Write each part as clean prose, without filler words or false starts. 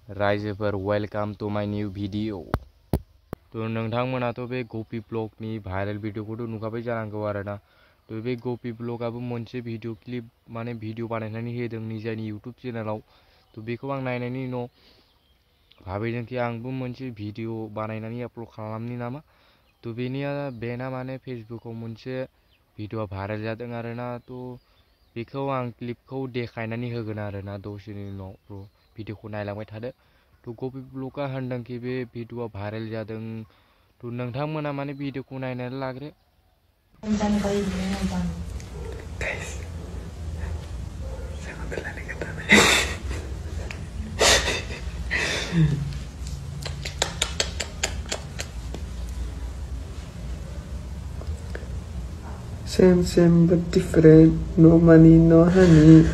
रायजोफोर welcome to my new video. तो नोंथांमोनाथ' बे गपि ब्लगनि भाइरेल भिडिअखौथ' नुखाबाय जानांगौ आरोना। तो बे गपि ब्लगाबो मोनसे भिडिअ क्लिप माने भिडिअ बानायनानै होदों निजानि इउटुब चेनेलाव। तो बेखौ आं नायनायनि उनाव भाबिदोंखि आंबो मोनसे भिडिअ बानायनानै आपल'ड खालामनि नामा। तो बेना माने फेसबुकाव मोनसे भिडिअ भाइरेल जादों आरोना। तो बेखौ आं क्लिपखौ देखायनानै होगोन आरोना दसेनि उनाव। भिडिअखौ नायलांबाय थादो। तो गपि ब्लगा होनदोंखि बे भिडिअआ भाइरेल जादों। तो नोंथांमोना माने भिडिअखौ नायनानै लाग्रो। Same but different. No money, no honey.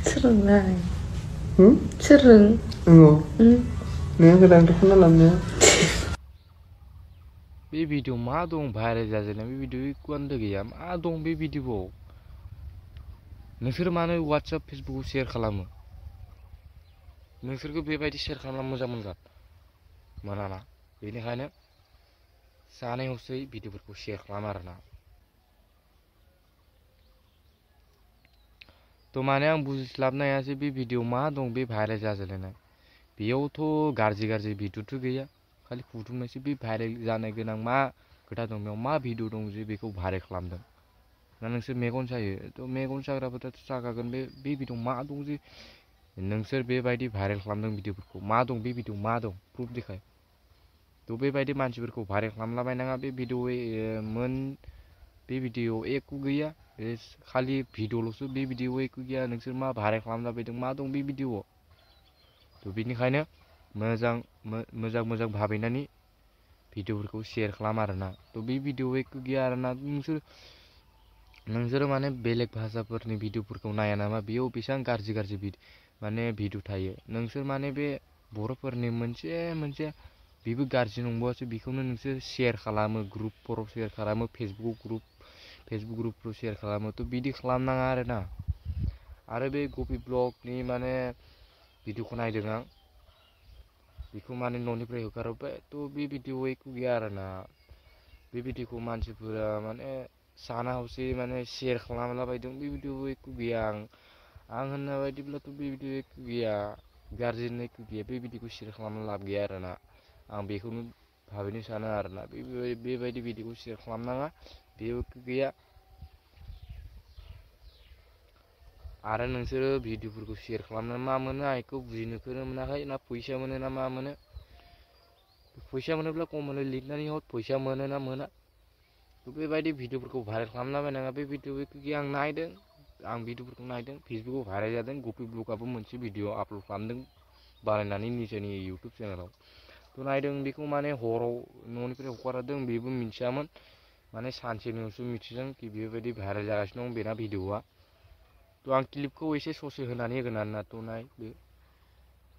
Sering lah. Hmm? Sering. Enggak. Neng kadang tuh nalamnya. Bay video मा दं भाइरेल जाजेननाय? बे भिडिअ एखुआनो गैया। मा दं बे भिडिअआव? नोंसोर मानो वाट्सएप फेसबुकआव शेयार खालामो? नोंसोरखौ बेबायदि शेयार खालामना मोजां मोनगोन मोनाना। बेनिखायनो सानै हसै भिडिअफोरखौ शेयार खालाम आरोना। तो माने आं बुजिस्लाबनो हायासै बे भिडिअ मा दं बे भाइरेल जाजेननाय। बेयावथ' गाज्रि भिडिअथ' गैया, खालि फुथुमनायसो। बे भाइरेल जानो गोनां मा खोथा दं बेयाव? मा भिडिअ दं जे बेखौ भाइरेल खालामदों? ना नोंसोर मेगन सायो? तो मेगन साग्राफोराथ' सागागोन। बे भिडिअ मा दं जे नोंसोर बेबायदि भाइरेल खालामदों भिडिअफोरखौ? मा दं बे भिडिअ मा दं? प्रुफ देखाय। तो बेबायदि मानसिफोरखौ भाइरेल खालामलाबायनाङा। बे भिडिअ एख' गैया, खालि भिडिअल'सो। बे भिडिअ एख' गैया। नोंसोर मा भाइरेल खालामला बायदों? मा दं बे भिडिअआव? तो बेनिखायनो मोजां भाबिनानै भिडिअफोरखौ शेयार खालाम आरोना। तो बे भिडिअ एख' गैया आरोना। नोंसोर माने बेलेग भाषाफोरनि भिडिअफोरखौ नाया नामा? बेयाव बेसेबां गाज्रि माने भिडिअ थायो। नोंसोर माने बे बर'फोरनि मोनसे बेबो गाज्रि नंबावासो, बेखौनो नोंसोर शेयार खालामो, ग्रुपफोराव शेयार खालामो, फेसबुक ग्रुपफ्राव शेयार खालामो। तो बिदि खालामनाङा आरोना। आरो बे गपि ब्लगनि माने भिडिअखौ नायदों आं, बेखौ माने न'निफ्राय होखारहरबाय। तो बे भिडिअ एख' गैया आरोना। बे भिडिअखौ मानसिफोरा माने साना हसे माने शेयार खालामलाबायदों। बे भिडिअ एख' गैया। आं होननाय बायदिब्लाथ' बे भिडिअ एख' गैया, गाज्रिनो एख' गैया। बे भिडिअखौ शेयार खालामना लाब गैया आरोना। आं बेखौनो भाबिनो सानो आरोना। बेबायदि भिडिअखौ शेयार खालामनाङा, बेयाव एख' गैया। आरो नोंसोरो भिडिअफोरखौ शेयार खालामनानै मा मोनो? आं बेखौ बुजिनोखौनो मोनाखै। ना फैसा मोनो ना मा मोनो? फैसा मोनोब्ला कमेन्टआव लिरनानै हर, फैसा मोनो ना मोना। तो बेबायदि भिडिअफोरखौ भाइरेल खालामलाबायनाङा। बे भिडिअ एख' गैया। आं नायदों, भिडिअफोरखौ नायदों। फेसबुकाव भाइरेल जादों। गपि ब्लगाबो मोनसे भिडिअ आपल'ड खालामदों बानायनानै निजानि इउटुब चेनेलाव। तो नायदों बेखौ माने हराव न'निफ्राय हगारदों। बेबो मिथियामोन, माने सानसेनि उनावसो मिथिदों कि बेबायदि भाइरेल जागासिनो दं बेना भिडिअआ। तो आं क्लिपखौ एसे ससे होनानै होगोन आरोना। तो नायदो।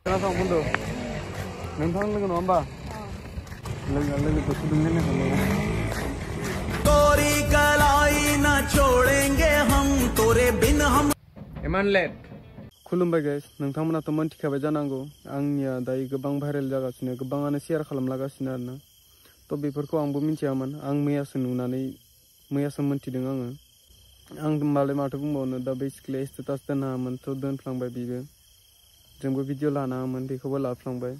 खोनासं बुंदो। नोंथां लोगो नङा होमबा? लोगोखौ फुदुंनो तोरी कलाई न छोड़ेंगे हम तोरे बिन हम। इमान लेट। खुलुमबाय गाइस, नोंथांमोनाथ' मोनथिखाबाय जानांगौ आंनिया दायो गोबां भाइरेल जागासिनो, गोबाङानो शेयार खालामलागासिनो आरोना। तो बेफोरखौ आंबो मिथियामोन। आं मैयासो मोनथिदों आङो। आं होमबालाय माथो बुंबावनो। दा बे सिख्लाया स्टेटास दोनामोन, थ' दोनफ्लांबाय बिबो। जोंबो भिडिअ लानाङामोन, बेखौबो लाफ्लांबाय।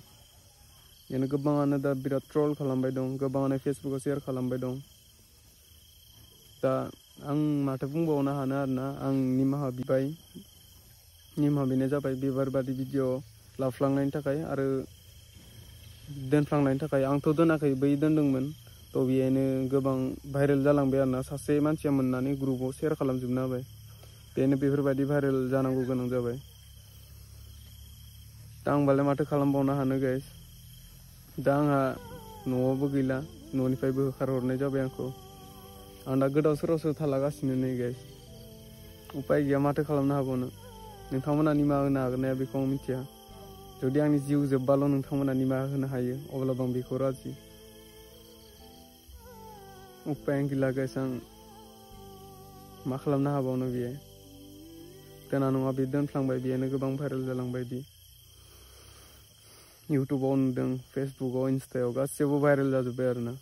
बेनो गोबाङानो दा बिराद ट्रल खालामबाय दं, गोबाङानो फेसबुकाव शेयार खालामबाय दं। दा आं माथो बुंबावनो हानो आरोना। आं निमाहा बिनाय जाबाय बेबारबादि भिडिअ लाफ्लांनायनि थाखाय आरो दोनफ्लांनायनि थाखाय। आंथ' दोनाखै, बै दोनदोंमोन। थ' बेहायनो गोबां भाइरेल जालांबाय आरोना। सासे मानसिया मोननानै ग्रुपाव शेयार खालामजोबना होबाय। बेनो बेफोरबायदि भाइरेल जानांगौ गोनां जाबाय। दा आंबालाय माथो खालामबावनो हानो गाइस। दा आंहा न'आवबो गैला, न'निफ्रायबो होखारहरनाय जाबाय आंखौ। आं दा गोदाव सोरावसो थालागासिनो नै गाइस। उपाय गैया, माथो खालामनो हाबावनो। नोंथांमोना निमाहा होनो हागोन ना हाया बेखौ आं मिथिया। जुदि आंनि जिउ जोब्बाल' नोंथांमोना निमाहा होनो हायो, अब्लाबो आं बेखौ राजि। उपाय गैला गाइस। आं मा खालामनो हाबावनो? बेयो दोना नङा, बे दोनफ्लांबाय। बेनो गोबां भाइरेल जालांबाय। इउटुबाव नुदों फेसबुकआव इन्स्टायाव गासैयावबो भाइरेल जाजोब्बाय आरो ना